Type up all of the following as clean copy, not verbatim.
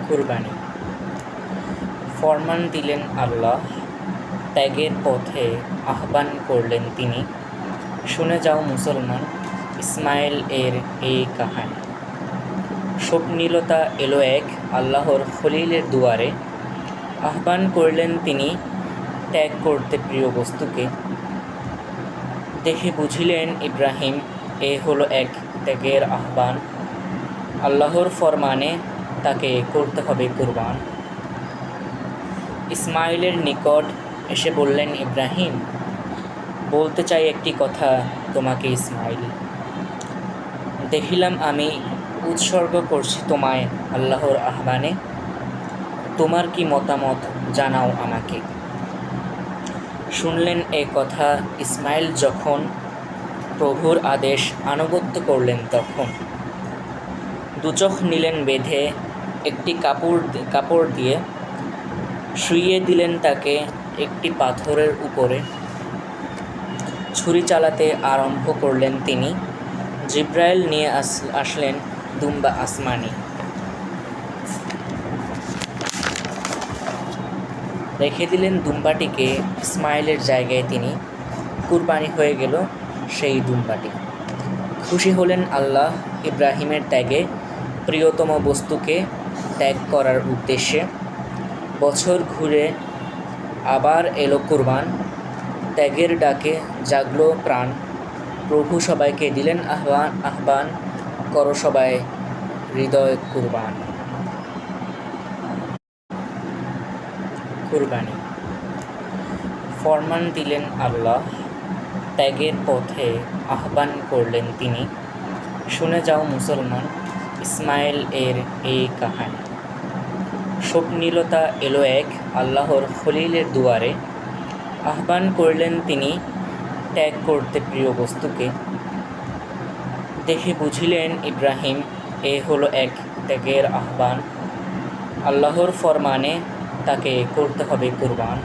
কুরবানি। ফরমান দিলেন আল্লাহ, ত্যাগের পথে আহ্বান করলেন তিনি। শুনে যাও মুসলমান, ইসমাইল এর এই কাহানি। স্বপ্নীলতা এলো এক আল্লাহর খলিলের দুয়ারে, আহ্বান করলেন তিনি ত্যাগ করতে প্রিয় বস্তুকে। দেখে বুঝিলেন ইব্রাহিম, এ হলো এক ত্যাগের আহ্বান। আল্লাহর ফরমানে তাকে করতে হবে কুরবান। ইসমাইলের নিকট এসে বললেন ইব্রাহিম, বলতে চাই একটি কথা তোমাকে ইসমাইল। দেখিলাম আমি উৎসর্গ করছি তোমায় আল্লাহর আহ্বানে, তোমার কি মতামত জানাও আমাকে। শুনলেন এ কথা ইসমাইল যখন, প্রভুর আদেশ আনুগত্য করলেন তখন। দুচোখ নিলেন বেঁধে একটি কাপড় দিয়ে, শুইয়ে দিলেন তাকে একটি পাথরের উপরে। ছুরি চালাতে আরম্ভ করলেন তিনি, জিব্রাইল নিয়ে আসলেন দুম্বা আসমানি। রেখে দিলেন দুম্বাটিকে ইসমাইলের জায়গায় তিনি, কুরবানি হয়ে গেল সেই দুম্বাটি। খুশি হলেন আল্লাহ ইব্রাহিমের ত্যাগে, প্রিয়তম বস্তুকে ত্যাগ করার উদ্দেশ্যে। বছর ঘুরে আবার এলো কুরবান, ত্যাগের ডাকে জাগলো প্রাণ। প্রভু সবাইকে দিলেন আহ্বান, করো সবাই হৃদয় কুরবান। কুরবানি। ফরমান দিলেন আল্লাহ, ত্যাগের পথে আহ্বান করলেন তিনি। শুনে যাও মুসলমান, ইসমাইল এর এই কাহানি। স্বপ্নীলতা এলো এক আল্লাহর খলিলের দুয়ারে, আহ্বান করলেন তিনি ত্যাগ করতে প্রিয় বস্তুকে। দেখে বুঝিলেন ইব্রাহিম, এ হলো এক ত্যাগের আহ্বান। আল্লাহর ফরমানে তাকে করতে হবে কুরবান।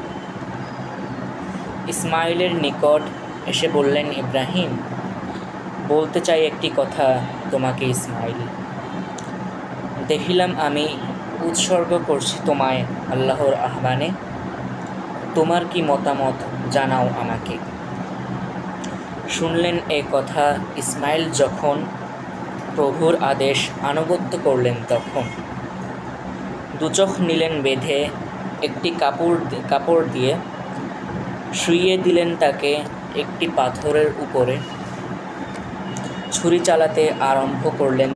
ইসমাইলের নিকট এসে বললেন ইব্রাহিম, বলতে চাই একটি কথা তোমাকে ইসমাইল। দেখিলাম আমি উৎসর্গ করছি তোমায় আল্লাহর আহ্বানে, তোমার কি মতামত জানাও আমাকে। শুনলেন এ কথা ইসমাইল যখন, প্রভুর আদেশ আনুগত্য করলেন তখন। দুচোখ নিলেন বেঁধে একটি কাপড় দিয়ে, শুইয়ে দিলেন তাকে একটি পাথরের উপরে। ছুরি চালাতে আরম্ভ করলেন